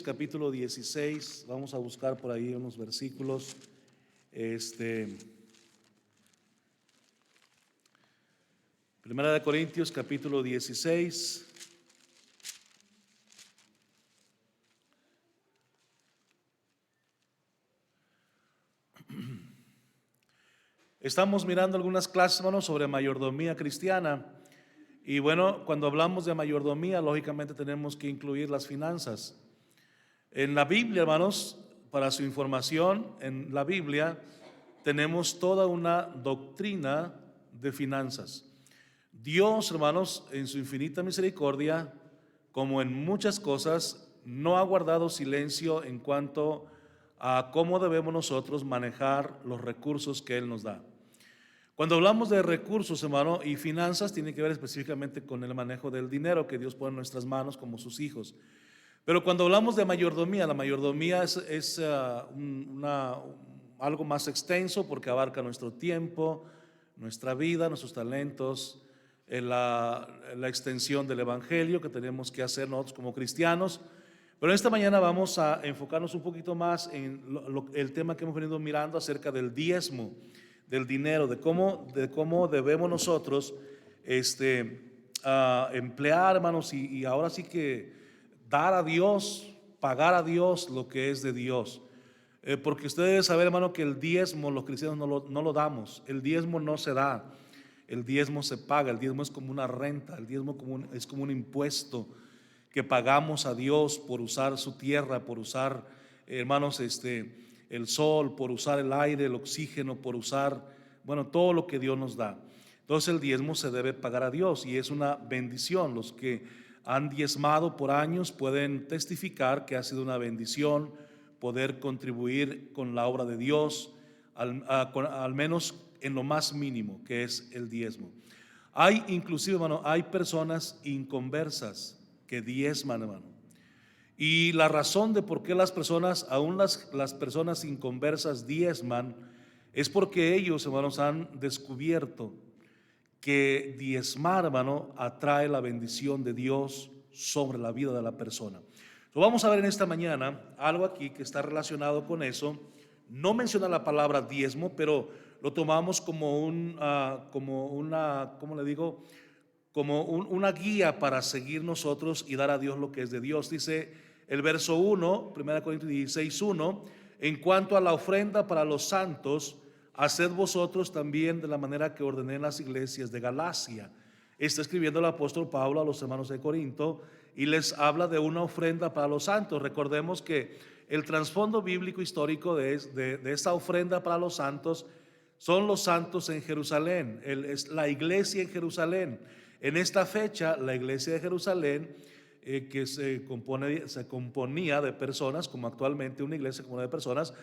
Capítulo 16, vamos a buscar por ahí unos versículos. Primera de Corintios, capítulo 16. Estamos mirando algunas clases, hermanos, sobre mayordomía cristiana. Y bueno, cuando hablamos de mayordomía, lógicamente tenemos que incluir las finanzas. En la Biblia, hermanos, para su información, en la Biblia tenemos toda una doctrina de finanzas. Dios, hermanos, en su infinita misericordia, como en muchas cosas, no ha guardado silencio en cuanto a cómo debemos nosotros manejar los recursos que Él nos da. Cuando hablamos de recursos, hermano, y finanzas, tiene que ver específicamente con el manejo del dinero que Dios pone en nuestras manos como sus hijos. Pero cuando hablamos de mayordomía, la mayordomía es algo más extenso porque abarca nuestro tiempo, nuestra vida, nuestros talentos, la extensión del evangelio que tenemos que hacer nosotros como cristianos. Pero esta mañana vamos a enfocarnos un poquito más en el tema que hemos venido mirando acerca del diezmo, del dinero, de cómo debemos nosotros emplear, hermanos, y ahora sí que dar a Dios, pagar a Dios lo que es de Dios. Porque ustedes deben saber, hermano, que el diezmo los cristianos no lo damos. El diezmo no se da, el diezmo se paga. El diezmo es como una renta, el diezmo es como un impuesto que pagamos a Dios por usar su tierra, por usar, hermanos, el sol, por usar el aire, el oxígeno, por usar, bueno, todo lo que Dios nos da. Entonces el diezmo se debe pagar a Dios y es una bendición. Los que han diezmado por años pueden testificar que ha sido una bendición poder contribuir con la obra de Dios, al menos en lo más mínimo que es el diezmo. Hay inclusive, hermano, hay personas inconversas que diezman, hermano. Y la razón de por qué las personas, aún las personas inconversas diezman, es porque ellos, hermanos, han descubierto que diezmar, hermano, atrae la bendición de Dios sobre la vida de la persona. Lo vamos a ver en esta mañana algo aquí que está relacionado con eso. No menciona la palabra diezmo, pero lo tomamos como una guía para seguir nosotros y dar a Dios lo que es de Dios. Dice el verso 1, 1 Corintios 16, 1, en cuanto a la ofrenda para los santos, haced vosotros también de la manera que ordené en las iglesias de Galacia. Está escribiendo el apóstol Pablo a los hermanos de Corinto y les habla de una ofrenda para los santos. Recordemos que el trasfondo bíblico histórico de esta ofrenda para los santos son los santos en Jerusalén, es la iglesia en Jerusalén. En esta fecha, la iglesia de Jerusalén, que se componía de personas, como actualmente una iglesia común de personas,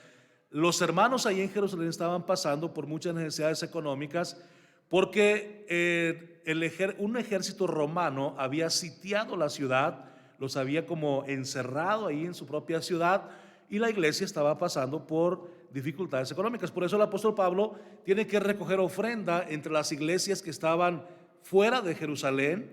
los hermanos ahí en Jerusalén estaban pasando por muchas necesidades económicas porque un ejército romano había sitiado la ciudad, los había como encerrado ahí en su propia ciudad y la iglesia estaba pasando por dificultades económicas. Por eso el apóstol Pablo tiene que recoger ofrenda entre las iglesias que estaban fuera de Jerusalén,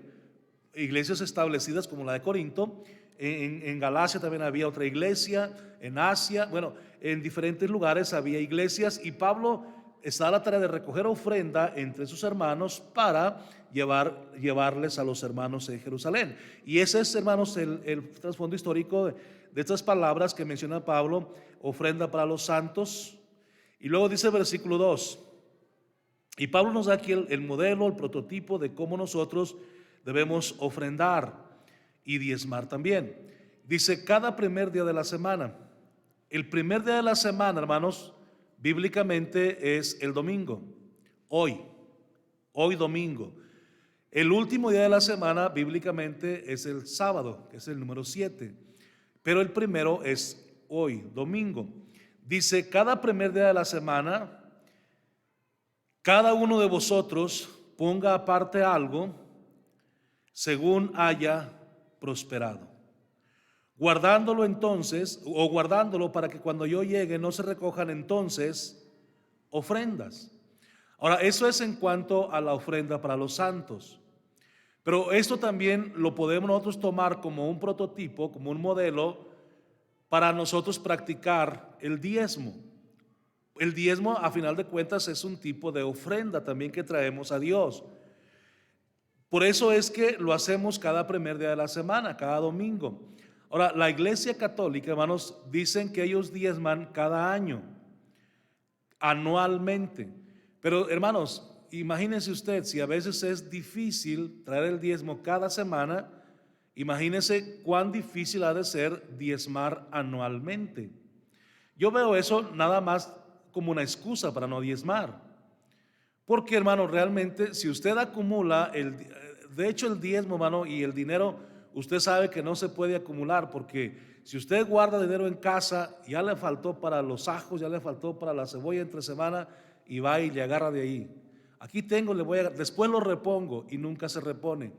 iglesias establecidas como la de Corinto. En Galacia también había otra iglesia, en Asia, bueno, en diferentes lugares había iglesias y Pablo está a la tarea de recoger ofrenda entre sus hermanos para llevarles a los hermanos en Jerusalén. Y ese es, hermanos, el trasfondo histórico de estas palabras que menciona Pablo, ofrenda para los santos. Y luego dice el versículo 2, y Pablo nos da aquí el modelo, el prototipo de cómo nosotros debemos ofrendar y diezmar también. Dice cada primer día de la semana. El primer día de la semana, hermanos, bíblicamente es el domingo. Hoy domingo. El último día de la semana bíblicamente es el sábado, que es el número 7. Pero el primero es hoy, domingo. Dice cada primer día de la semana, cada uno de vosotros ponga aparte algo según haya prosperado, guardándolo entonces, o guardándolo para que cuando yo llegue no se recojan entonces ofrendas. Ahora, eso es en cuanto a la ofrenda para los santos, pero esto también lo podemos nosotros tomar como un prototipo, como un modelo para nosotros practicar el diezmo. El diezmo, a final de cuentas, es un tipo de ofrenda también que traemos a Dios. Por eso es que lo hacemos cada primer día de la semana, cada domingo. Ahora, la Iglesia Católica, hermanos, dicen que ellos diezman cada año, anualmente. Pero, hermanos, imagínense usted, si a veces es difícil traer el diezmo cada semana, imagínense cuán difícil ha de ser diezmar anualmente. Yo veo eso nada más como una excusa para no diezmar. Porque, hermano, realmente, si usted acumula, de hecho el diezmo, hermano, y el dinero, usted sabe que no se puede acumular, porque si usted guarda dinero en casa, ya le faltó para los ajos, ya le faltó para la cebolla entre semana, y va y le agarra de ahí. Aquí tengo, después lo repongo, y nunca se repone.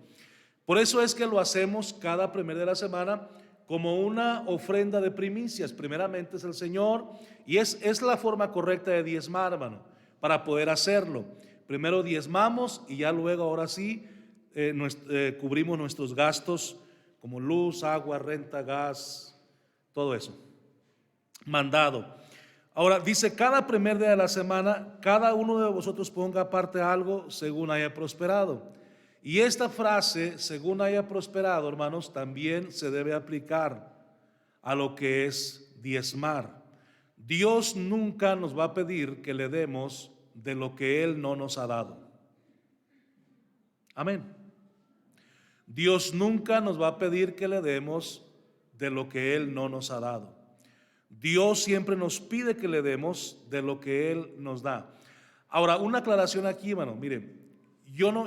Por eso es que lo hacemos cada primer de la semana como una ofrenda de primicias. Primeramente es el Señor, y es la forma correcta de diezmar, hermano, para poder hacerlo. Primero diezmamos y ya luego, ahora sí, cubrimos nuestros gastos como luz, agua, renta, gas, todo eso. Mandado. Ahora dice, cada primer día de la semana, cada uno de vosotros ponga aparte algo según haya prosperado. Y esta frase, según haya prosperado, hermanos, también se debe aplicar a lo que es diezmar. Dios nunca nos va a pedir que le demos de lo que Él no nos ha dado. Amén. Dios nunca nos va a pedir que le demos de lo que Él no nos ha dado. Dios siempre nos pide que le demos de lo que Él nos da. Ahora, una aclaración aquí, hermano. Miren, yo no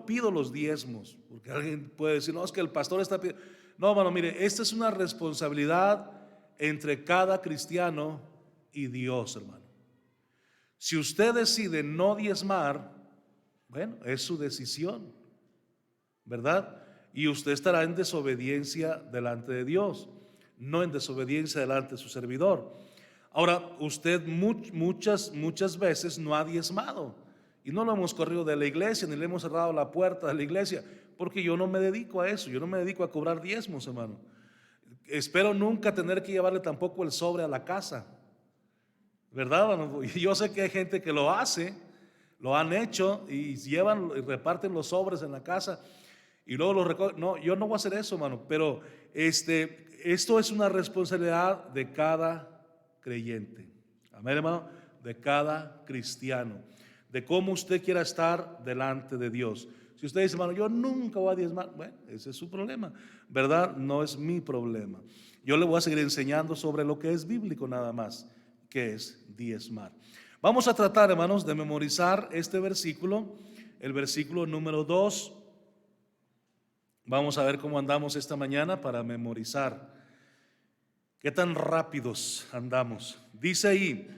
pido los diezmos, porque alguien puede decir, no, es que el pastor está pidiendo. No, hermano, mire, esta es una responsabilidad entre cada cristiano y Dios, hermano. Si usted decide no diezmar, bueno, es su decisión, ¿verdad? Y usted estará en desobediencia delante de Dios, no en desobediencia delante de su servidor. Ahora, usted muchas veces no ha diezmado y no lo hemos corrido de la iglesia, ni le hemos cerrado la puerta de la iglesia, porque yo no me dedico a eso, yo no me dedico a cobrar diezmos, hermano. Espero nunca tener que llevarle tampoco el sobre a la casa, ¿verdad? Yo sé que hay gente que lo hace, lo han hecho y llevan y reparten los sobres en la casa y luego los recogen. No, yo no voy a hacer eso, hermano, pero esto es una responsabilidad de cada creyente. Amén, hermano, de cada cristiano, de cómo usted quiera estar delante de Dios. Si usted dice, hermano, yo nunca voy a diezmar, bueno, ese es su problema, ¿verdad? No es mi problema. Yo le voy a seguir enseñando sobre lo que es bíblico nada más, que es diezmar. Vamos a tratar, hermanos, de memorizar este versículo, el versículo número 2. Vamos a ver cómo andamos esta mañana para memorizar. ¿Qué tan rápidos andamos? Dice ahí,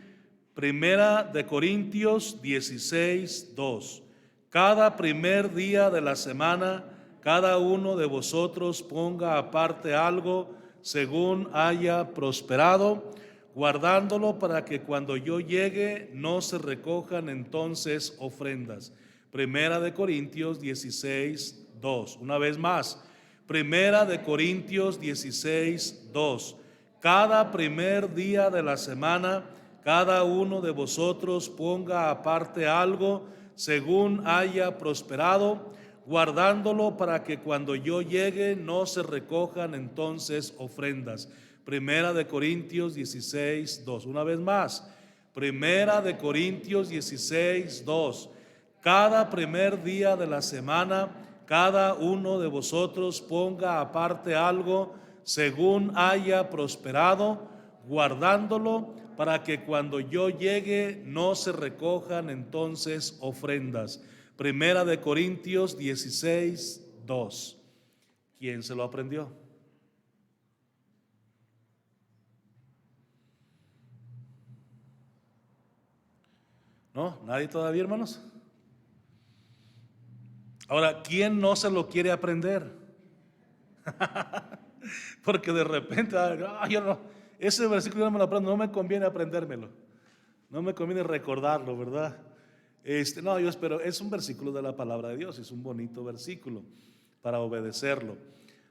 Primera de Corintios 16, 2. Cada primer día de la semana, cada uno de vosotros ponga aparte algo según haya prosperado, guardándolo para que cuando yo llegue no se recojan entonces ofrendas. Primera de Corintios 16, 2. Una vez más, Primera de Corintios 16, 2. Cada primer día de la semana, cada uno de vosotros ponga aparte algo según haya prosperado, guardándolo para que cuando yo llegue no se recojan entonces ofrendas. Primera de Corintios 16, 2. Una vez más, Primera de Corintios 16, 2. Cada primer día de la semana, cada uno de vosotros ponga aparte algo según haya prosperado, guardándolo para que cuando yo llegue no se recojan entonces ofrendas. Primera de Corintios 16, 2. ¿Quién se lo aprendió? ¿No? ¿Nadie todavía, hermanos? Ahora, ¿quién no se lo quiere aprender? Porque de repente, yo no, ese versículo no me lo aprendo, no me conviene aprendérmelo, no me conviene recordarlo, ¿verdad? No, yo espero, es un versículo de la palabra de Dios, es un bonito versículo para obedecerlo.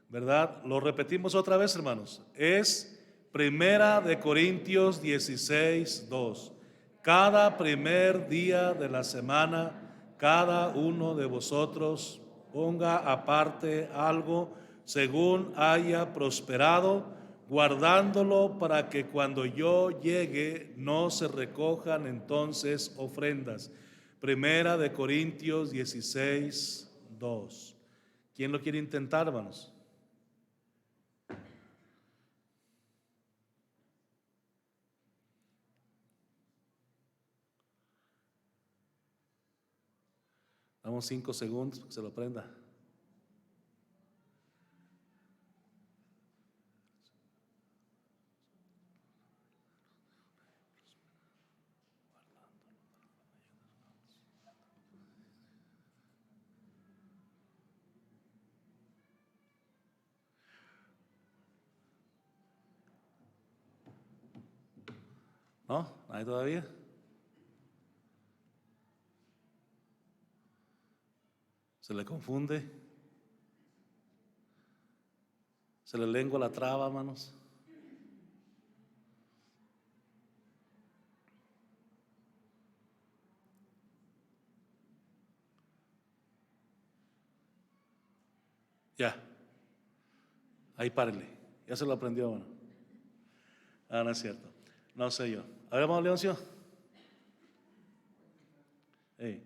¿verdad? Lo repetimos otra vez, hermanos. Es Primera de Corintios 16, 2. Cada primer día de la semana, cada uno de vosotros ponga aparte algo según haya prosperado, guardándolo para que cuando yo llegue no se recojan entonces ofrendas. Primera de Corintios 16, 2. ¿Quién lo quiere intentar, hermanos? Damos 5 segundos para que se lo aprenda. ¿No? ¿Nadie todavía? ¿Se le confunde? ¿Se le lengua la traba, hermanos? Ya. Ahí párenle. Ya se lo aprendió, hermano. Ah, no es cierto. No sé yo. A ver, hermano Leoncio. Hey.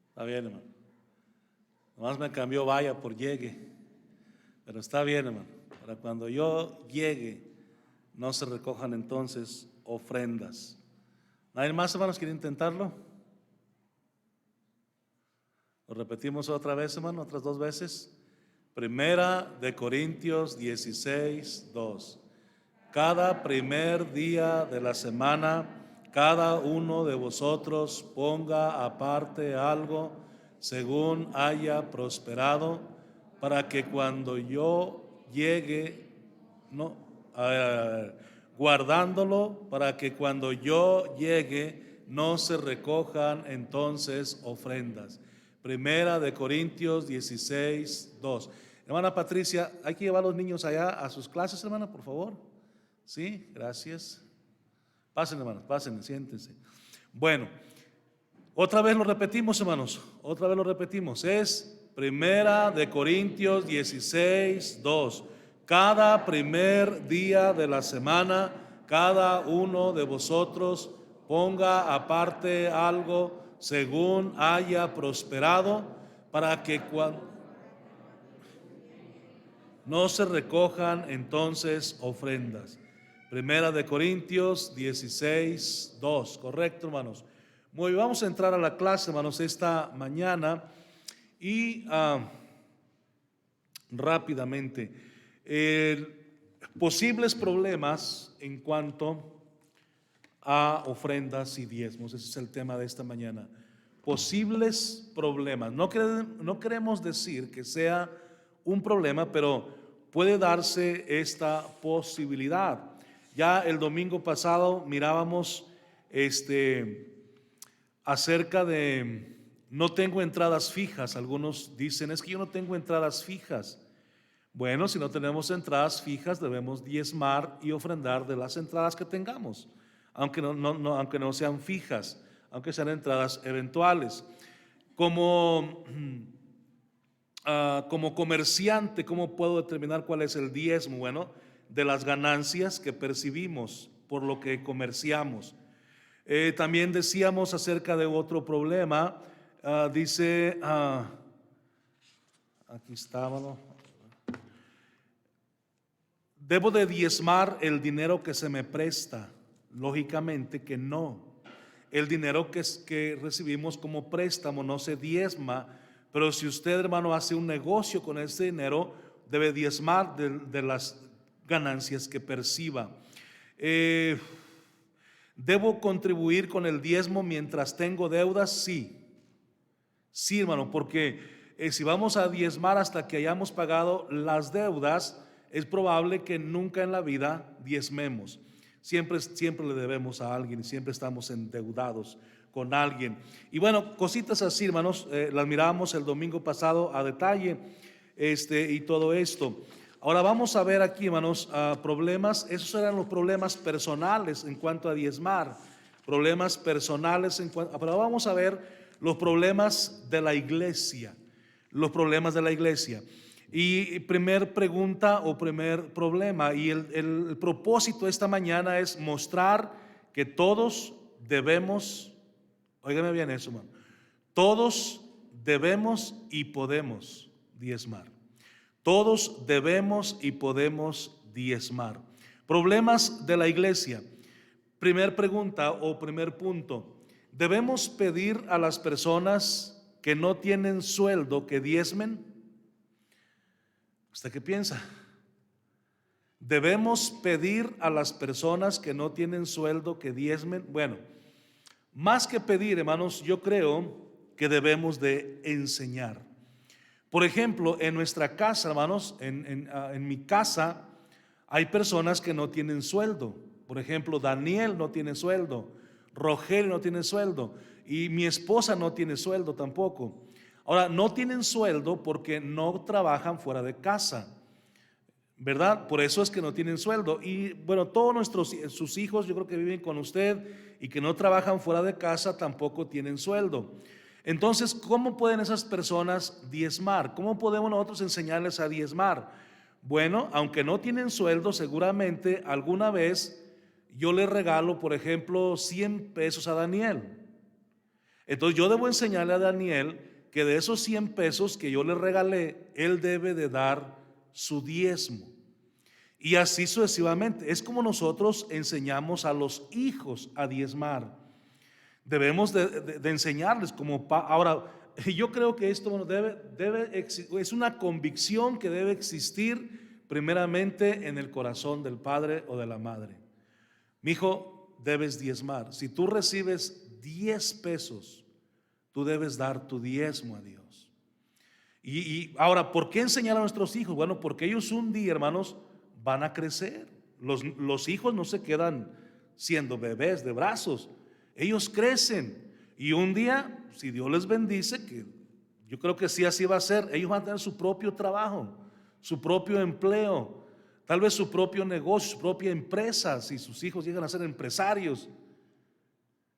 Está bien, hermano. Nomás me cambió vaya por llegue. Pero está bien, hermano. Para cuando yo llegue, no se recojan entonces ofrendas. ¿Nadie más, hermanos, quiere intentarlo? Lo repetimos otra vez, hermano, otras 2 veces. Primera de Corintios 16, 2. Cada primer día de la semana, cada uno de vosotros ponga aparte algo según haya prosperado, para que cuando yo llegue, no, guardándolo, para que cuando yo llegue no se recojan entonces ofrendas. Primera de Corintios 16, 2. Hermana Patricia, hay que llevar a los niños allá a sus clases, hermana, por favor. Sí, gracias. Pasen, hermanos, pasen, siéntense. Bueno, otra vez lo repetimos, hermanos. Otra vez lo repetimos. Es Primera de Corintios 16, 2. Cada primer día de la semana, cada uno de vosotros ponga aparte algo según haya prosperado, para que cuando no se recojan entonces ofrendas. Primera de Corintios 16, 2. Correcto, hermanos. Muy bien, vamos a entrar a la clase, hermanos, esta mañana y rápidamente. Posibles problemas en cuanto a ofrendas y diezmos. Ese es el tema de esta mañana. Posibles problemas. No queremos decir que sea un problema, pero puede darse esta posibilidad. Ya el domingo pasado mirábamos acerca de no tengo entradas fijas. Algunos dicen, es que yo no tengo entradas fijas. Bueno, si no tenemos entradas fijas, debemos diezmar y ofrendar de las entradas que tengamos, aunque no sean fijas, aunque sean entradas eventuales. Como comerciante, ¿cómo puedo determinar cuál es el diezmo? Bueno, de las ganancias que percibimos por lo que comerciamos. También decíamos acerca de otro problema. Dice, aquí estábamos. ¿Debo de diezmar el dinero que se me presta? Lógicamente que no. El dinero que recibimos como préstamo no se diezma, pero si usted, hermano, hace un negocio con ese dinero, debe diezmar de las ganancias que perciba. ¿Debo contribuir con el diezmo mientras tengo deudas? Sí. Sí, hermano, porque si vamos a diezmar hasta que hayamos pagado las deudas, es probable que nunca en la vida diezmemos. Siempre le debemos a alguien y siempre estamos endeudados con alguien. Y bueno, cositas así, hermanos, las miramos el domingo pasado a detalle, y todo esto. Ahora vamos a ver aquí, hermanos, problemas. Esos eran los problemas personales en cuanto a diezmar, problemas personales pero vamos a ver los problemas de la iglesia, los problemas de la iglesia. Y primer pregunta o primer problema, y el propósito de esta mañana es mostrar que todos debemos, óigame bien eso, hermano, todos debemos y podemos diezmar. Todos debemos y podemos diezmar. Problemas de la iglesia. Primer pregunta o primer punto. ¿Debemos pedir a las personas que no tienen sueldo que diezmen? ¿Usted qué piensa? ¿Debemos pedir a las personas que no tienen sueldo que diezmen? Bueno, más que pedir, hermanos, yo creo que debemos de enseñar. Por ejemplo, en nuestra casa, hermanos, en mi casa hay personas que no tienen sueldo. Por ejemplo, Daniel no tiene sueldo, Rogelio no tiene sueldo y mi esposa no tiene sueldo tampoco. Ahora, no tienen sueldo porque no trabajan fuera de casa, ¿verdad? Por eso es que no tienen sueldo. Y bueno, todos sus hijos, yo creo que viven con usted y que no trabajan fuera de casa, tampoco tienen sueldo. Entonces, ¿cómo pueden esas personas diezmar? ¿Cómo podemos nosotros enseñarles a diezmar? Bueno, aunque no tienen sueldo, seguramente alguna vez yo le regalo, por ejemplo, 100 pesos a Daniel. Entonces yo debo enseñarle a Daniel que de esos 100 pesos que yo le regalé, él debe de dar su diezmo. Y así sucesivamente. Es como nosotros enseñamos a los hijos a diezmar. Debemos de enseñarles como ahora, yo creo que esto, bueno, es una convicción que debe existir primeramente en el corazón del padre o de la madre. Mi hijo, debes diezmar. Si tú recibes 10 pesos, tú debes dar tu diezmo a Dios. Y ahora, ¿por qué enseñar a nuestros hijos? Bueno, porque ellos un día, hermanos, van a crecer. Los hijos no se quedan siendo bebés de brazos. Ellos crecen y un día, si Dios les bendice, que yo creo que sí, así va a ser, ellos van a tener su propio trabajo, su propio empleo, tal vez su propio negocio, su propia empresa, si sus hijos llegan a ser empresarios.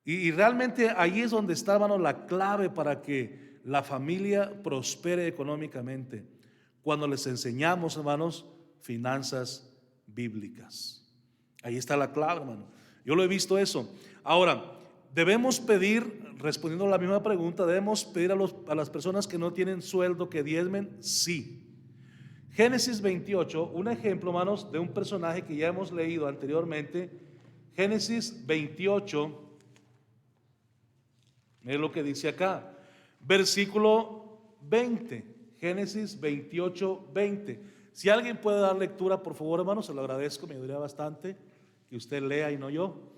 Y realmente ahí es donde está, hermano, la clave para que la familia prospere económicamente, cuando les enseñamos, hermanos, finanzas bíblicas. Ahí está la clave, hermano. Yo lo he visto eso. Ahora, debemos pedir, respondiendo a la misma pregunta, debemos pedir a las personas que no tienen sueldo que diezmen. Sí. Génesis 28, un ejemplo, hermanos, de un personaje que ya hemos leído anteriormente. Génesis 28, miren lo que dice acá, versículo 20. Génesis 28, 20. Si alguien puede dar lectura, por favor, hermano, se lo agradezco, me ayudaría bastante que usted lea y no yo.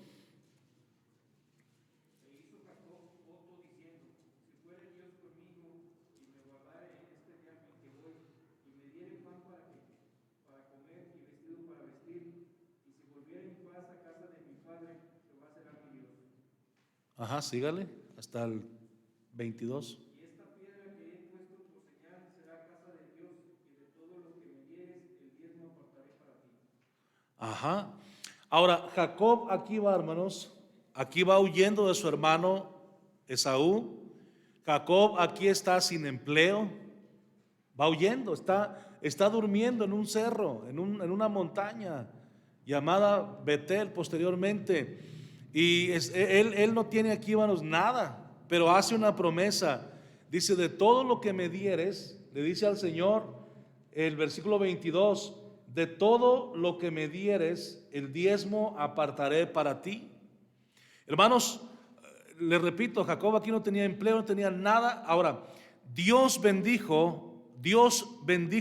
Ajá, sígale hasta el 22. Y esta piedra que he puesto por señal será casa de Dios, y de todo lo que me dieres, el diezmo apartaré para ti. Ajá. Ahora, Jacob aquí va, hermanos, aquí va huyendo de su hermano Esaú. Jacob aquí está sin empleo, va huyendo, está durmiendo en un cerro, en una montaña llamada Betel posteriormente. Y él no tiene aquí, hermanos, nada, pero hace una promesa. Dice, de todo lo que me dieres, le dice al Señor, el versículo 22, de todo lo que me dieres, el diezmo apartaré para ti. Hermanos, les repito, Jacob aquí no tenía empleo, no tenía nada. Ahora, Dios bendijo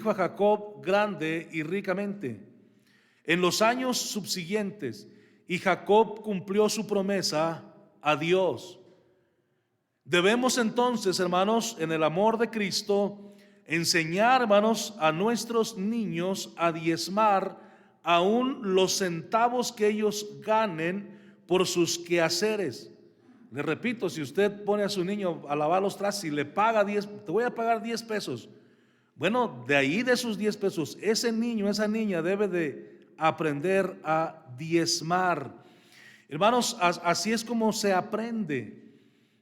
a Jacob grande y ricamente en los años subsiguientes, y Jacob cumplió su promesa a Dios. Debemos entonces, hermanos, en el amor de Cristo, enseñar, hermanos, a nuestros niños a diezmar aún los centavos que ellos ganen por sus quehaceres. Le repito, si usted pone a su niño a lavar los trastes y le paga 10, te voy a pagar 10 pesos. Bueno, de ahí de esos 10 pesos, ese niño, esa niña debe de aprender a diezmar. Hermanos, así es como se aprende,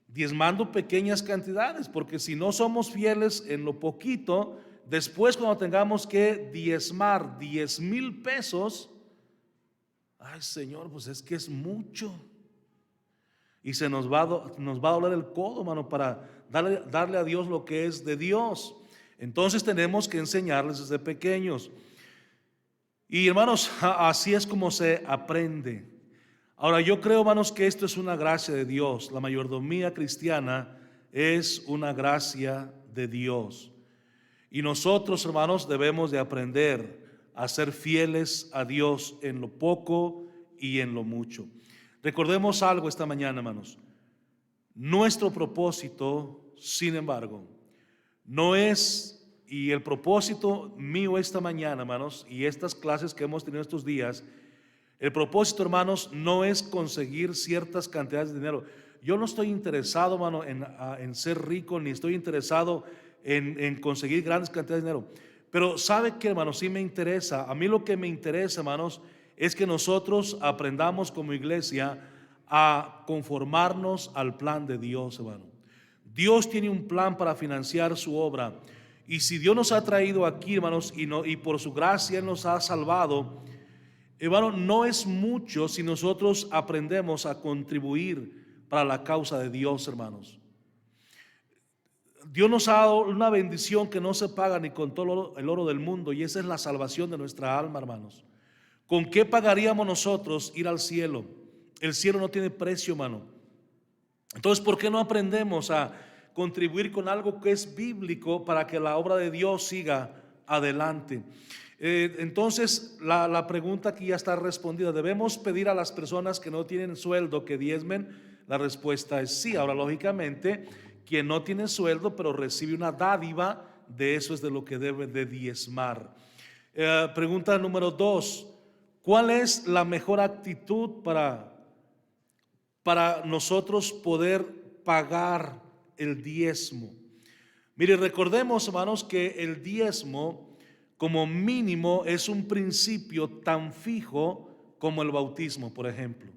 diezmando pequeñas cantidades, porque si no somos fieles en lo poquito, después cuando tengamos que diezmar 10,000 pesos, ay Señor, pues es que es mucho. Y se nos va a doler el codo, hermano, para darle a Dios lo que es de Dios. Entonces tenemos que enseñarles desde pequeños. Y hermanos, así es como se aprende. Ahora yo creo, hermanos, que esto es una gracia de Dios. La mayordomía cristiana es una gracia de Dios. Y nosotros, hermanos, debemos de aprender a ser fieles a Dios en lo poco y en lo mucho. Recordemos algo esta mañana, hermanos. Nuestro propósito, sin embargo, no es, y el propósito mío esta mañana, hermanos, y estas clases que hemos tenido estos días, el propósito, hermanos, no es conseguir ciertas cantidades de dinero. Yo no estoy interesado, hermano, en ser rico, ni estoy interesado en conseguir grandes cantidades de dinero. Pero ¿sabe qué, hermanos? Sí me interesa. A mí lo que me interesa, hermanos, es que nosotros aprendamos como iglesia a conformarnos al plan de Dios, hermano. Dios tiene un plan para financiar su obra. Y si Dios nos ha traído aquí, hermanos, y por su gracia Él nos ha salvado, hermano, no es mucho si nosotros aprendemos a contribuir para la causa de Dios, hermanos. Dios nos ha dado una bendición que no se paga ni con todo el oro del mundo, y esa es la salvación de nuestra alma, hermanos. ¿Con qué pagaríamos nosotros ir al cielo? El cielo no tiene precio, hermano. Entonces, ¿por qué no aprendemos a contribuir con algo que es bíblico para que la obra de Dios siga adelante? Entonces, la pregunta aquí ya está respondida. ¿Debemos pedir a las personas que no tienen sueldo que diezmen? La respuesta es sí. Ahora, lógicamente, quien no tiene sueldo pero recibe una dádiva, de eso es de lo que debe de diezmar. Pregunta número 2. ¿Cuál es la mejor actitud para nosotros poder pagar el diezmo? Mire, recordemos, hermanos, que el diezmo como mínimo es un principio tan fijo como el bautismo, por ejemplo.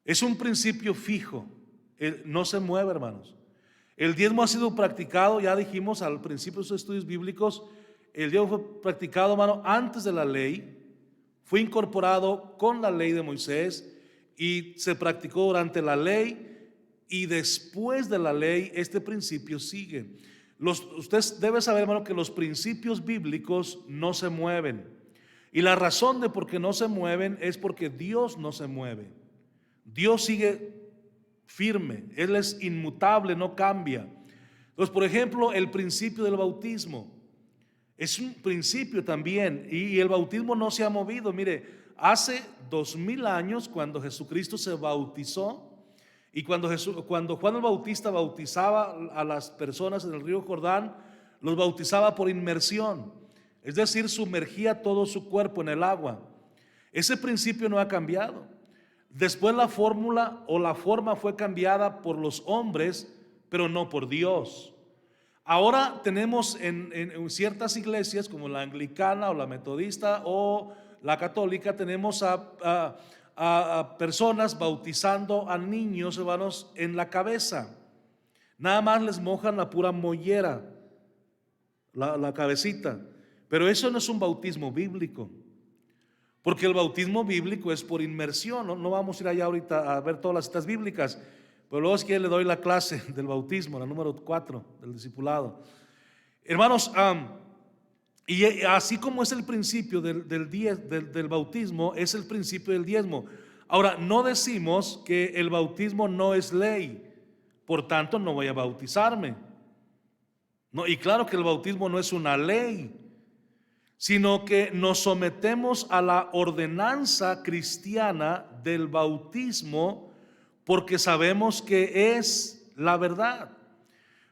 Es un principio fijo, no se mueve, hermanos. El diezmo ha sido practicado, ya dijimos al principio de los estudios bíblicos, el diezmo fue practicado, hermano, antes de la ley. Fue incorporado con la ley de Moisés y se practicó durante la ley, y después de la ley este principio sigue. Usted debe saber, hermano, que los principios bíblicos no se mueven, y la razón de por qué no se mueven es porque Dios no se mueve. Dios sigue firme, Él es inmutable, no cambia. Entonces, por ejemplo, el principio del bautismo es un principio también, y el bautismo no se ha movido. Mire, hace 2000 años cuando Jesucristo se bautizó, y cuando Juan el Bautista bautizaba a las personas en el río Jordán, los bautizaba por inmersión, es decir, sumergía todo su cuerpo en el agua. Ese principio no ha cambiado. Después la fórmula o la forma fue cambiada por los hombres, pero no por Dios. Ahora tenemos en ciertas iglesias como la anglicana o la metodista o la católica, tenemos a personas bautizando a niños, hermanos, en la cabeza. Nada más les mojan la pura mollera, la cabecita. Pero eso no es un bautismo bíblico, porque el bautismo bíblico es por inmersión. No vamos a ir allá ahorita a ver todas las citas bíblicas, pero luego es que le doy la clase del bautismo, la número 4 del discipulado. Hermanos, y así como es el principio del bautismo, es el principio del diezmo. Ahora, no decimos que el bautismo no es ley, por tanto no voy a bautizarme. No, y claro que el bautismo no es una ley, sino que nos sometemos a la ordenanza cristiana del bautismo, porque sabemos que es la verdad.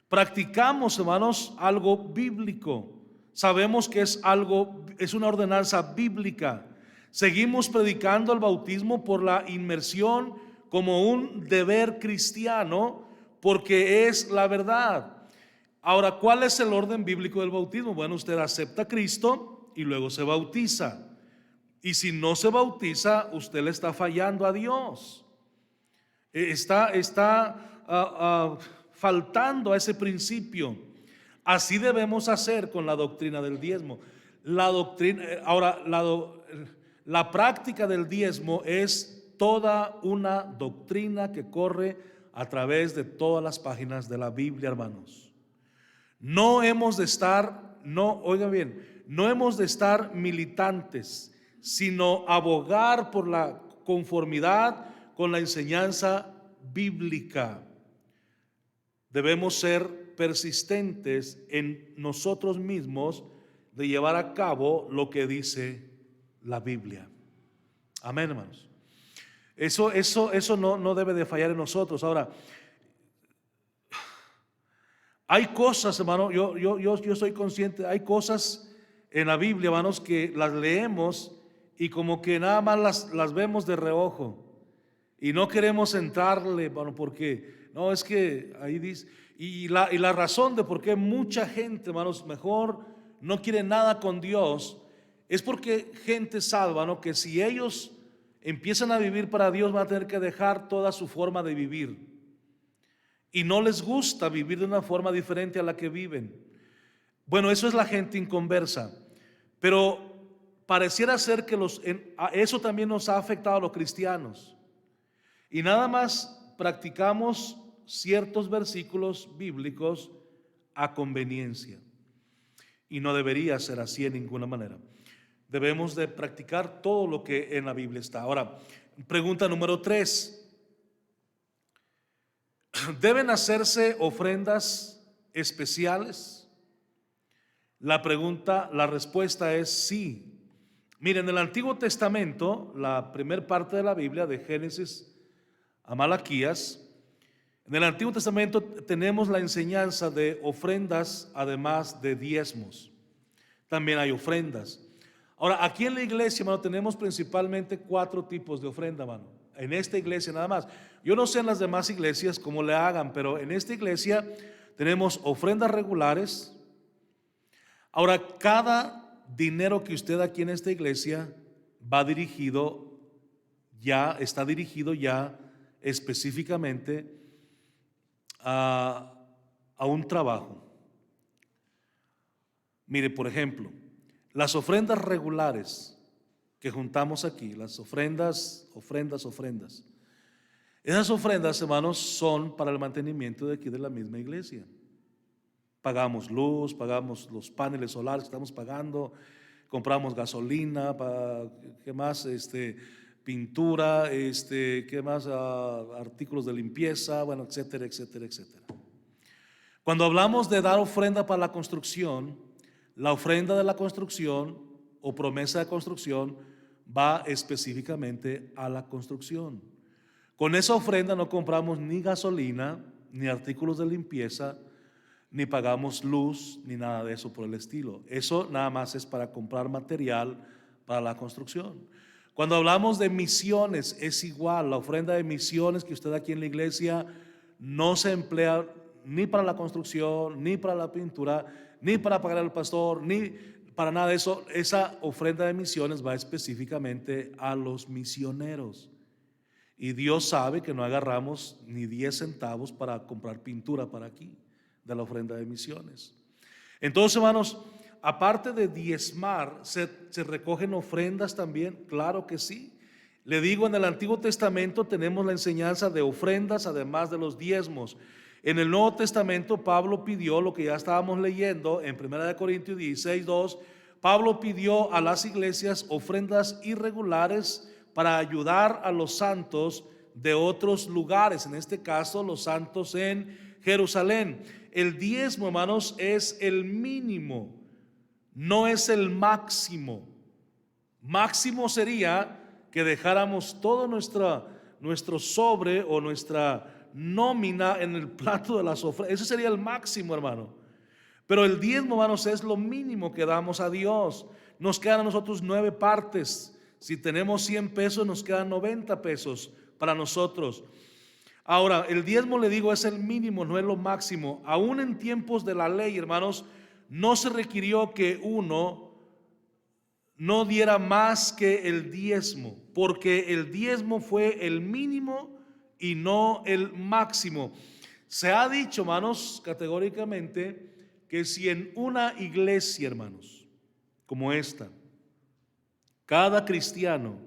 Practicamos, hermanos, algo bíblico. Sabemos que es una ordenanza bíblica. Seguimos predicando el bautismo por la inmersión como un deber cristiano, porque es la verdad. Ahora, ¿cuál es el orden bíblico del bautismo? Bueno, usted acepta a Cristo y luego se bautiza. Y si no se bautiza, usted le está fallando a Dios. Está faltando a ese principio. Así debemos hacer con la doctrina del diezmo. La práctica del diezmo es toda una doctrina que corre a través de todas las páginas de la Biblia, hermanos. No hemos de estar, oigan bien, no hemos de estar militantes, sino abogar por la conformidad con la enseñanza bíblica. Debemos ser persistentes en nosotros mismos de llevar a cabo lo que dice la Biblia. Amén, hermanos. Eso no debe de fallar en nosotros. Ahora, hay cosas, hermano, yo soy consciente, hay cosas en la Biblia, hermanos, que las leemos y como que nada más las vemos de reojo y no queremos entrarle, bueno, porque no, es que ahí dice, y la razón de por qué mucha gente, hermanos, mejor no quiere nada con Dios, es porque gente salva, ¿no? Que si ellos empiezan a vivir para Dios, van a tener que dejar toda su forma de vivir. Y no les gusta vivir de una forma diferente a la que viven. Bueno, eso es la gente inconversa. Pero pareciera ser que eso también nos ha afectado a los cristianos. Y nada más practicamos ciertos versículos bíblicos a conveniencia. Y no debería ser así en ninguna manera. Debemos de practicar todo lo que en la Biblia está. Ahora, pregunta número 3. ¿Deben hacerse ofrendas especiales? La respuesta es sí. Miren, en el Antiguo Testamento, la primera parte de la Biblia, de Génesis a Malaquías, en el Antiguo Testamento tenemos la enseñanza de ofrendas, además de diezmos. También hay ofrendas. Ahora, aquí en la iglesia, hermano, tenemos principalmente 4 tipos de ofrenda, hermano. En esta iglesia nada más. Yo no sé en las demás iglesias cómo le hagan, pero en esta iglesia tenemos ofrendas regulares. Ahora, cada dinero que usted da aquí en esta iglesia está dirigido ya específicamente a un trabajo. Mire, por ejemplo, las ofrendas regulares que juntamos aquí, las ofrendas. Esas ofrendas, hermanos, son para el mantenimiento de aquí de la misma iglesia. Pagamos luz, pagamos los paneles solares que estamos pagando, compramos gasolina, ¿qué más? Pintura, ¿qué más? Artículos de limpieza, bueno, etcétera, etcétera, etcétera. Cuando hablamos de dar ofrenda para la construcción, la ofrenda de la construcción o promesa de construcción va específicamente a la construcción. Con esa ofrenda no compramos ni gasolina, ni artículos de limpieza, ni pagamos luz, ni nada de eso por el estilo. Eso nada más es para comprar material para la construcción. Cuando hablamos de misiones es igual. La ofrenda de misiones que usted da aquí en la iglesia no se emplea ni para la construcción, ni para la pintura, ni para pagar al pastor, ni para nada de eso. Esa ofrenda de misiones va específicamente a los misioneros. Y Dios sabe que no agarramos ni 10 centavos para comprar pintura para aquí, de la ofrenda de misiones. Entonces, hermanos, aparte de diezmar, ¿se recogen ofrendas también? Claro que sí. Le digo, en el Antiguo Testamento tenemos la enseñanza de ofrendas, además de los diezmos. En el Nuevo Testamento, Pablo pidió lo que ya estábamos leyendo en 1 Corintios 16:2. Pablo pidió a las iglesias ofrendas irregulares para ayudar a los santos de otros lugares, en este caso los santos en Jerusalén. El diezmo, hermanos, es el mínimo, no es el máximo. Máximo sería que dejáramos todo nuestro sobre o nuestra nómina en el plato de las ofrendas. Ese sería el máximo, hermano. Pero el diezmo, hermanos, es lo mínimo que damos a Dios. Nos quedan a nosotros 9 partes. Si tenemos 100 pesos, nos quedan 90 pesos para nosotros. Ahora, el diezmo, le digo, es el mínimo, no es lo máximo. Aún en tiempos de la ley, hermanos, no se requirió que uno no diera más que el diezmo, porque el diezmo fue el mínimo y no el máximo. Se ha dicho, hermanos, categóricamente, que si en una iglesia, hermanos, como esta, cada cristiano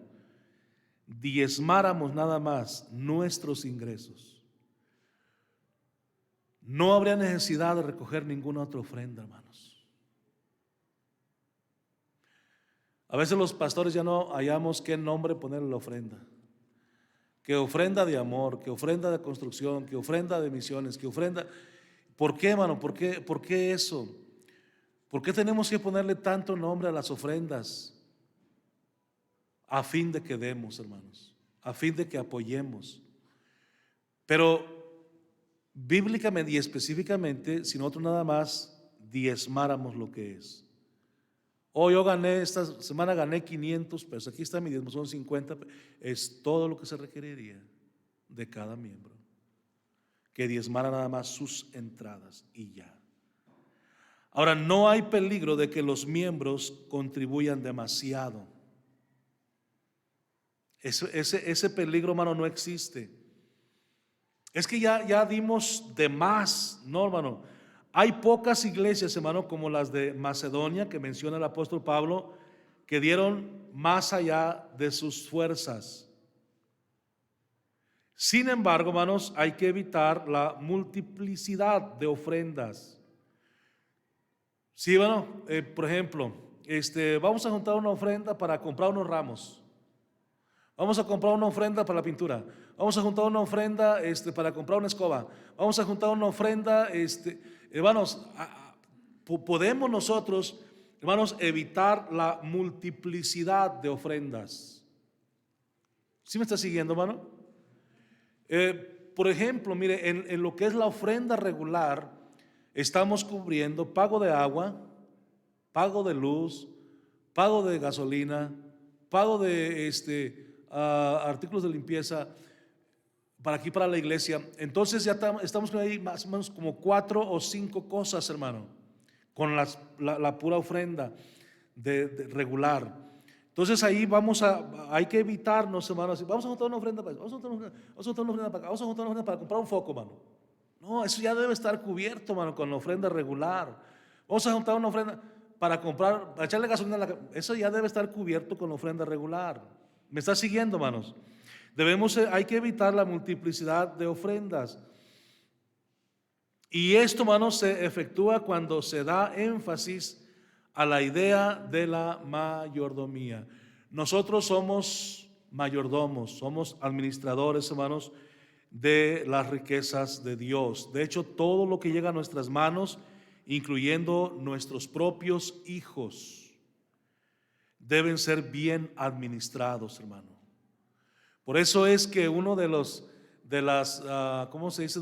diezmáramos nada más nuestros ingresos, no habría necesidad de recoger ninguna otra ofrenda, hermanos. A veces los pastores ya no hallamos qué nombre ponerle a la ofrenda. Que ofrenda de amor, que ofrenda de construcción, que ofrenda de misiones, que ofrenda. ¿Por qué, hermano? ¿Por qué eso? ¿Por qué tenemos que ponerle tanto nombre a las ofrendas? A fin de que demos, hermanos, a fin de que apoyemos. Pero bíblicamente y específicamente, si nosotros nada más diezmáramos lo que es. Yo gané, esta semana gané 500 pesos, aquí está mi diezmo, son 50, es todo lo que se requeriría de cada miembro, que diezmara nada más sus entradas y ya. Ahora, no hay peligro de que los miembros contribuyan demasiado. Ese peligro, hermano, no existe. Es que ya dimos de más, no, hermano. Hay pocas iglesias, hermano, como las de Macedonia, que menciona el apóstol Pablo, que dieron más allá de sus fuerzas. Sin embargo, hermanos, hay que evitar la multiplicidad de ofrendas. Sí, bueno, por ejemplo, vamos a juntar una ofrenda para comprar unos ramos. Vamos a comprar una ofrenda para la pintura. Vamos a juntar una ofrenda para comprar una escoba. Vamos a juntar una ofrenda, hermanos, podemos nosotros, hermanos, evitar la multiplicidad de ofrendas. ¿Sí me está siguiendo, hermano? Por ejemplo, mire, en lo que es la ofrenda regular, estamos cubriendo pago de agua, pago de luz, pago de gasolina, pago de artículos de limpieza para aquí, para la iglesia. Entonces ya estamos ahí más o menos como 4 o 5 cosas, hermano, con la pura ofrenda de regular. Entonces ahí hay que evitarnos, hermanos. Vamos a juntar una ofrenda para eso, vamos a juntar una ofrenda para acá, vamos a juntar una ofrenda para comprar un foco, hermano. No, eso ya debe estar cubierto, hermano, con la ofrenda regular. Vamos a juntar una ofrenda para echarle gasolina a eso ya debe estar cubierto con la ofrenda regular. ¿Me está siguiendo, hermanos? Hay que evitar la multiplicidad de ofrendas. Y esto, hermanos, se efectúa cuando se da énfasis a la idea de la mayordomía. Nosotros somos mayordomos, somos administradores, hermanos, de las riquezas de Dios. De hecho, todo lo que llega a nuestras manos, incluyendo nuestros propios hijos, deben ser bien administrados, hermano. Por eso es que uno de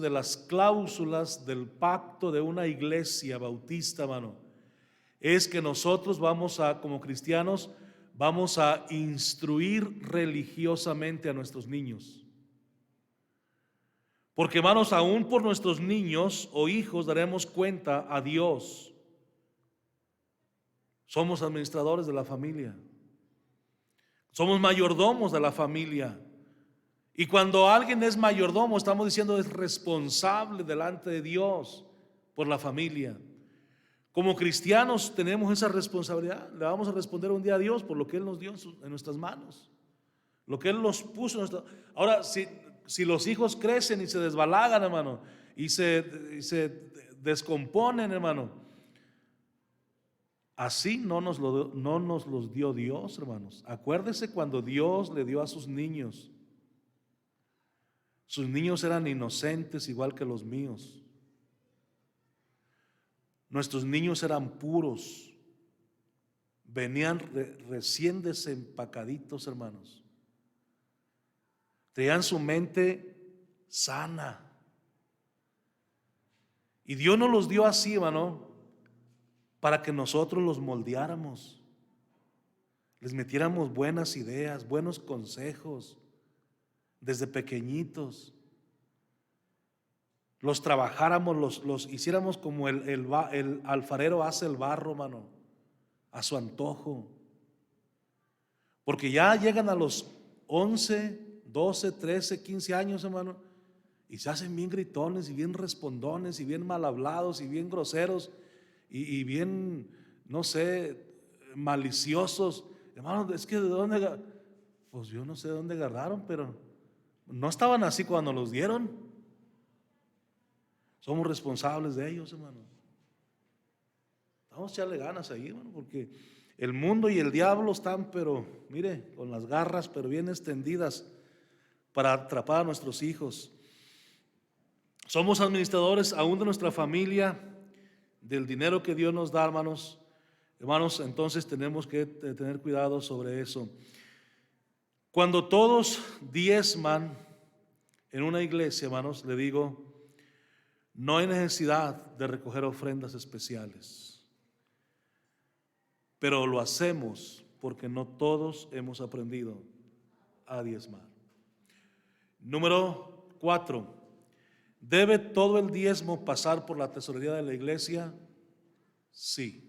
las cláusulas del pacto de una iglesia bautista, hermano, es que nosotros como cristianos, vamos a instruir religiosamente a nuestros niños. Porque, hermanos, aún por nuestros niños o hijos daremos cuenta a Dios. Somos administradores de la familia. Somos mayordomos de la familia. Y cuando alguien es mayordomo, estamos diciendo es responsable delante de Dios por la familia. Como cristianos tenemos esa responsabilidad. Le vamos a responder un día a Dios por lo que Él nos dio en nuestras manos. Lo que Él nos puso en nuestras manos. Ahora, si los hijos crecen y se desbalagan, hermano, y se descomponen, hermano, así no nos los dio Dios, hermanos. Acuérdese cuando Dios le dio a sus niños. Sus niños eran inocentes igual que los míos. Nuestros niños eran puros. Venían recién desempacaditos, hermanos. Tenían su mente sana. Y Dios nos los dio así, hermano, para que nosotros los moldeáramos, les metiéramos buenas ideas, buenos consejos, desde pequeñitos. Los trabajáramos, los hiciéramos como el alfarero hace el barro, hermano, a su antojo. Porque ya llegan a los 11, 12, 13, 15 años, hermano, y se hacen bien gritones y bien respondones y bien mal hablados y bien groseros y bien, no sé, maliciosos. Hermano, es que ¿de dónde? Pues yo no sé de dónde agarraron, pero no estaban así cuando los dieron. Somos responsables de ellos, hermano. Vamos a echarle ganas ahí, hermano, porque el mundo y el diablo están, pero mire, con las garras, pero bien extendidas para atrapar a nuestros hijos. Somos administradores aún de nuestra familia, del dinero que Dios nos da, hermanos. Hermanos, entonces tenemos que tener cuidado sobre eso. Cuando todos diezman en una iglesia, hermanos, le digo, no hay necesidad de recoger ofrendas especiales, pero lo hacemos porque no todos hemos aprendido a diezmar. Número 4. ¿Debe todo el diezmo pasar por la tesorería de la iglesia? Sí.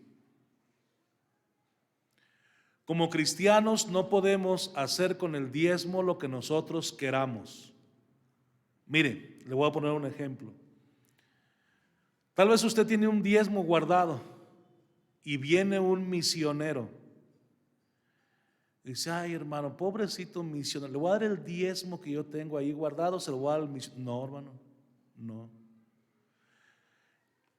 Como cristianos no podemos hacer con el diezmo lo que nosotros queramos. Mire, le voy a poner un ejemplo. Tal vez usted tiene un diezmo guardado y viene un misionero. Dice, ay hermano, pobrecito misionero, le voy a dar el diezmo que yo tengo ahí guardado, se lo voy a dar al misionero. No, hermano, no.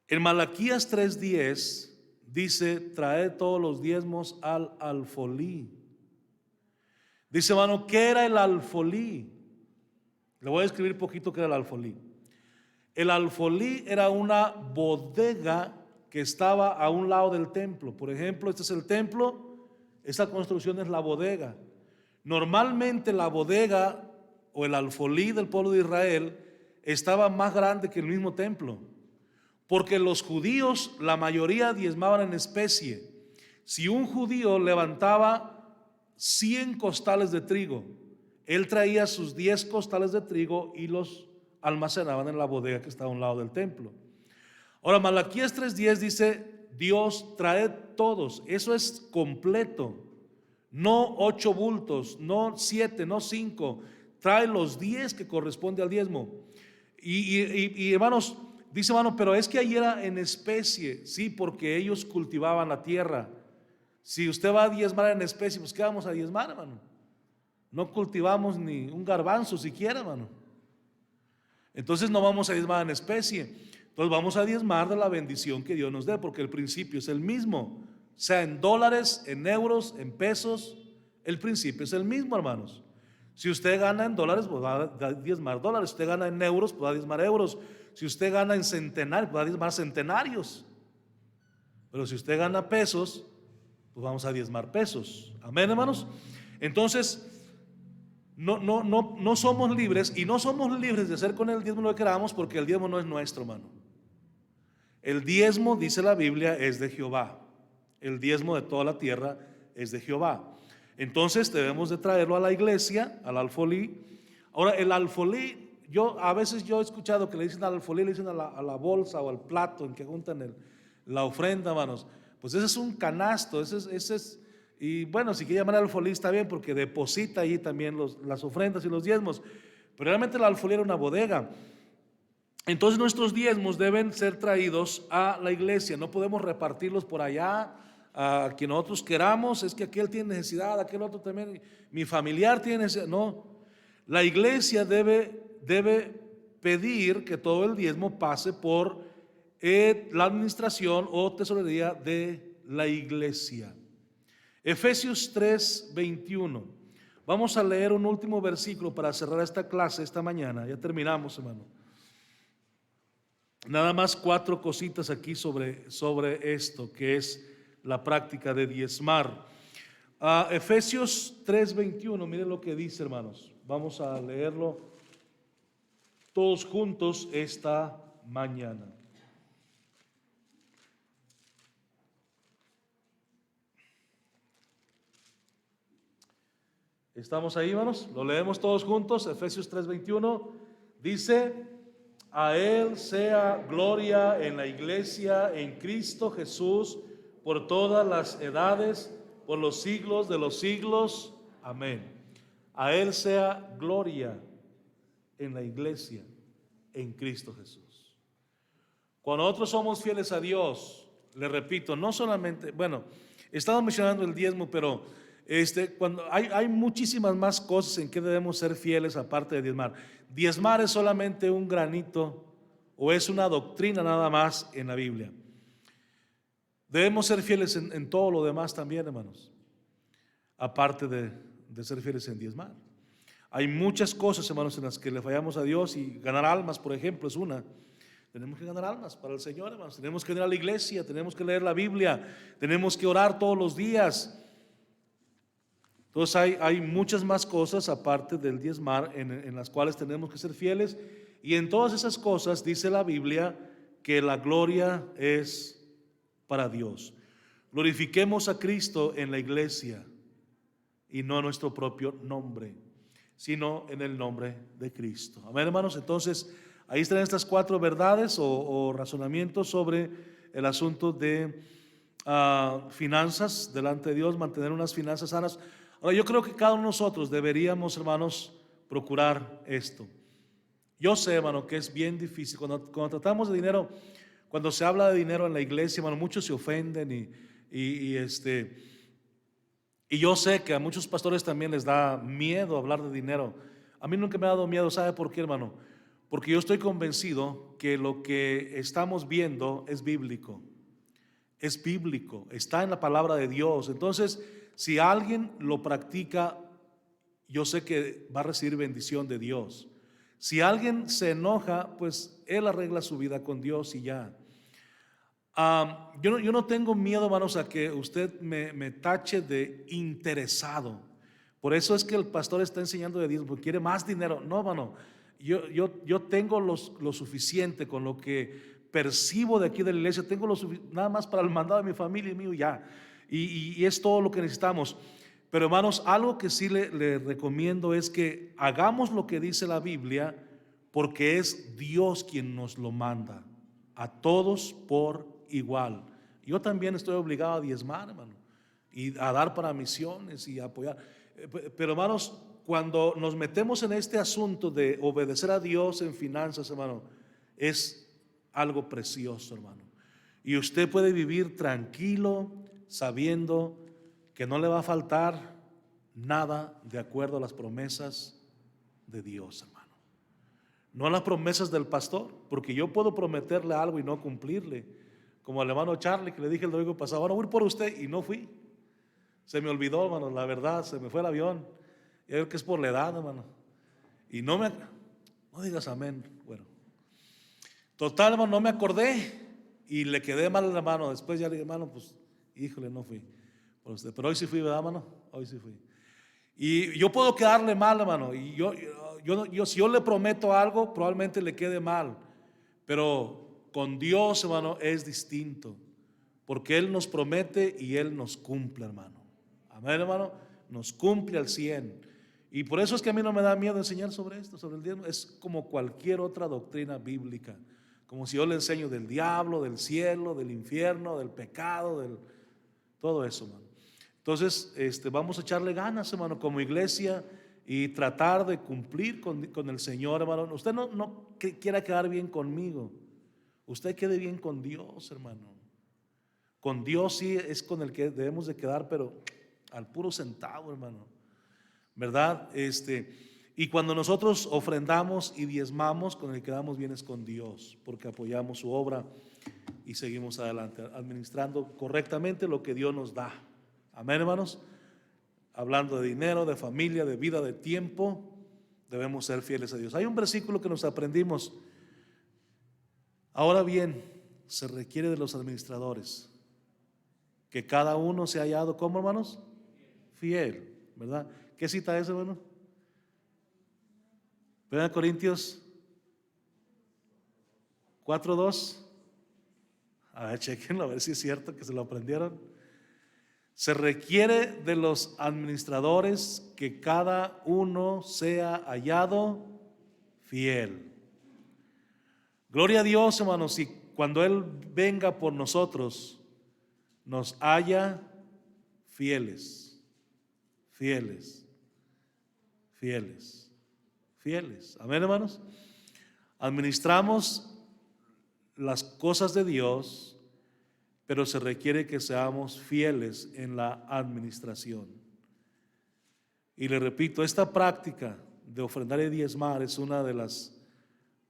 En Malaquías 3:10 dice, traed todos los diezmos al alfolí. Dice, hermano, ¿qué era el alfolí? Le voy a escribir poquito qué era el alfolí. El alfolí era una bodega que estaba a un lado del templo. Por ejemplo, este es el templo, esta construcción es la bodega. Normalmente la bodega o el alfolí del pueblo de Israel estaba más grande que el mismo templo, porque los judíos, la mayoría diezmaban en especie. Si un judío levantaba 100 costales de trigo, él traía sus 10 costales de trigo y los almacenaban en la bodega que estaba a un lado del templo. Ahora, Malaquías 3:10 dice, Dios trae todos, eso es completo, no 8 bultos, no 7, no 5, trae los 10 que corresponde al diezmo. Y hermanos, dice hermano, pero es que ahí era en especie, sí, porque ellos cultivaban la tierra. Si usted va a diezmar en especie, pues ¿qué vamos a diezmar, hermano? No cultivamos ni un garbanzo siquiera, hermano. Entonces no vamos a diezmar en especie. Entonces vamos a diezmar de la bendición que Dios nos dé, porque el principio es el mismo, sea en dólares, en euros, en pesos, el principio es el mismo, hermanos. Si usted gana en dólares, pues va a diezmar dólares. Si usted gana en euros, pues va a diezmar euros. Si usted gana en centenarios, pues va a diezmar centenarios. Pero si usted gana pesos, pues vamos a diezmar pesos. Amén, hermanos. Entonces no somos libres, y no somos libres de hacer con el diezmo lo que queramos, porque el diezmo no es nuestro, hermano. El diezmo, dice la Biblia, es de Jehová. El diezmo de toda la tierra es de Jehová. Entonces debemos de traerlo a la iglesia, al alfolí. Ahora, el alfolí, a veces yo he escuchado que le dicen al alfolí, le dicen a la bolsa o al plato en que juntan la ofrenda, hermanos. Pues ese es un canasto, ese es. Y bueno, si quiere llamar al alfolí está bien, porque deposita ahí también las ofrendas y los diezmos. Pero realmente el alfolí era una bodega. Entonces nuestros diezmos deben ser traídos a la iglesia. No podemos repartirlos por allá a quien nosotros queramos. Es que aquel tiene necesidad, aquel otro también, mi familiar tiene necesidad. No, la iglesia debe pedir que todo el diezmo pase por la administración o tesorería de la iglesia. Efesios 3:21. Vamos a leer un último versículo para cerrar esta clase esta mañana. Ya terminamos, hermano. Nada más 4 cositas aquí sobre esto, que es la práctica de diezmar. Efesios 3:21, miren lo que dice, hermanos. Vamos a leerlo todos juntos esta mañana. ¿Estamos ahí, hermanos? Lo leemos todos juntos. Efesios 3:21 dice: a Él sea gloria en la iglesia, en Cristo Jesús, por todas las edades, por los siglos de los siglos. Amén. A Él sea gloria en la iglesia, en Cristo Jesús. Cuando nosotros somos fieles a Dios, le repito, no solamente, bueno, estamos mencionando el diezmo, pero cuando hay muchísimas más cosas en que debemos ser fieles aparte de diezmar. Diezmar es solamente un granito o es una doctrina nada más en la Biblia. Debemos ser fieles en todo lo demás también, hermanos, aparte de ser fieles en diezmar. Hay muchas cosas, hermanos, en las que le fallamos a Dios, y ganar almas, por ejemplo, es una. Tenemos que ganar almas para el Señor, hermanos. Tenemos que venir a la iglesia, tenemos que leer la Biblia, tenemos que orar todos los días. Entonces hay muchas más cosas aparte del diezmar en las cuales tenemos que ser fieles, y en todas esas cosas dice la Biblia que la gloria es para Dios. Glorifiquemos a Cristo en la iglesia y no en nuestro propio nombre, sino en el nombre de Cristo. Amén, hermanos. Entonces ahí están estas 4 verdades o razonamientos sobre el asunto de finanzas delante de Dios, mantener unas finanzas sanas. Ahora, yo creo que cada uno de nosotros deberíamos, hermanos, procurar esto. Yo sé, hermano, que es bien difícil. Cuando tratamos de dinero, cuando se habla de dinero en la iglesia, hermano, muchos se ofenden y yo sé que a muchos pastores también les da miedo hablar de dinero. A mí nunca me ha dado miedo. ¿Sabe por qué, hermano? Porque yo estoy convencido que lo que estamos viendo es bíblico. Es bíblico, está en la palabra de Dios. Entonces, si alguien lo practica, yo sé que va a recibir bendición de Dios. Si alguien se enoja, pues él arregla su vida con Dios y ya. Yo no tengo miedo, hermanos, a que usted me tache de interesado. Por eso es que el pastor está enseñando de Dios, porque quiere más dinero. No, hermano, yo tengo lo suficiente con lo que percibo de aquí de la iglesia. Tengo nada más para el mandado de mi familia y mío ya. Y es todo lo que necesitamos. Pero, hermanos, algo que sí le recomiendo es que hagamos lo que dice la Biblia, porque es Dios quien nos lo manda a todos por igual. Yo también estoy obligado a diezmar, hermano, y a dar para misiones y a apoyar. Pero, hermanos, cuando nos metemos en este asunto de obedecer a Dios en finanzas, hermano, es algo precioso, hermano. Y usted puede vivir tranquilo sabiendo que no le va a faltar nada de acuerdo a las promesas de Dios, hermano. No a las promesas del pastor, porque yo puedo prometerle algo y no cumplirle. Como al hermano Charlie, que le dije el domingo pasado: bueno, voy por usted, y no fui. Se me olvidó, hermano, la verdad, se me fue el avión. Y creo que es por la edad, hermano. Y no digas amén. Bueno, total, hermano, no me acordé y le quedé mal al hermano. Después ya le dije: hermano, pues híjole, no fui por usted. Pero hoy sí fui, ¿verdad, hermano? Hoy sí fui. Y yo puedo quedarle mal, hermano. Y si yo le prometo algo, probablemente le quede mal. Pero con Dios, hermano, es distinto, porque Él nos promete y Él nos cumple, hermano. Amén, hermano. Nos cumple al 100. Y por eso es que a mí no me da miedo enseñar sobre esto, sobre el diezmo. Es como cualquier otra doctrina bíblica. Como si yo le enseño del diablo, del cielo, del infierno, del pecado, todo eso, hermano. Entonces, vamos a echarle ganas, hermano, como iglesia, y tratar de cumplir con el Señor, hermano. Usted no quiera quedar bien conmigo. Usted quede bien con Dios, hermano. Con Dios sí es con el que debemos de quedar, pero al puro centavo, hermano, ¿verdad? Y cuando nosotros ofrendamos y diezmamos, con el que quedamos bien es con Dios, porque apoyamos su obra y seguimos adelante, administrando correctamente lo que Dios nos da. Amén, hermanos. Hablando de dinero, de familia, de vida, de tiempo, debemos ser fieles a Dios. Hay un versículo que nos aprendimos. Ahora bien, se requiere de los administradores que cada uno se haya hallado, ¿cómo, hermanos? Fiel, ¿verdad? ¿Qué cita es, hermano? 1 Corintios 4:2. A ver, chequenlo, a ver si es cierto que se lo aprendieron. Se requiere de los administradores que cada uno sea hallado fiel. Gloria a Dios, hermanos, y cuando Él venga por nosotros, nos haya fieles, fieles, fieles, fieles. Amén, hermanos. Administramos las cosas de Dios, pero se requiere que seamos fieles en la administración. Y le repito, esta práctica de ofrendar y diezmar es una de las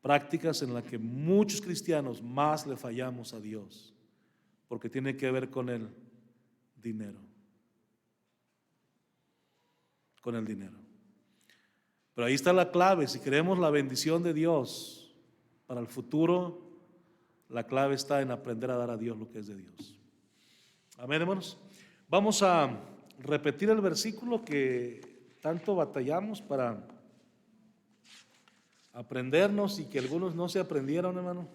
prácticas en la que muchos cristianos más le fallamos a Dios, porque tiene que ver con el dinero. Con el dinero. Pero ahí está la clave. Si queremos la bendición de Dios para el futuro, la clave está en aprender a dar a Dios lo que es de Dios. Amén, hermanos. Vamos a repetir el versículo que tanto batallamos para aprendernos y que algunos no se aprendieron, hermano.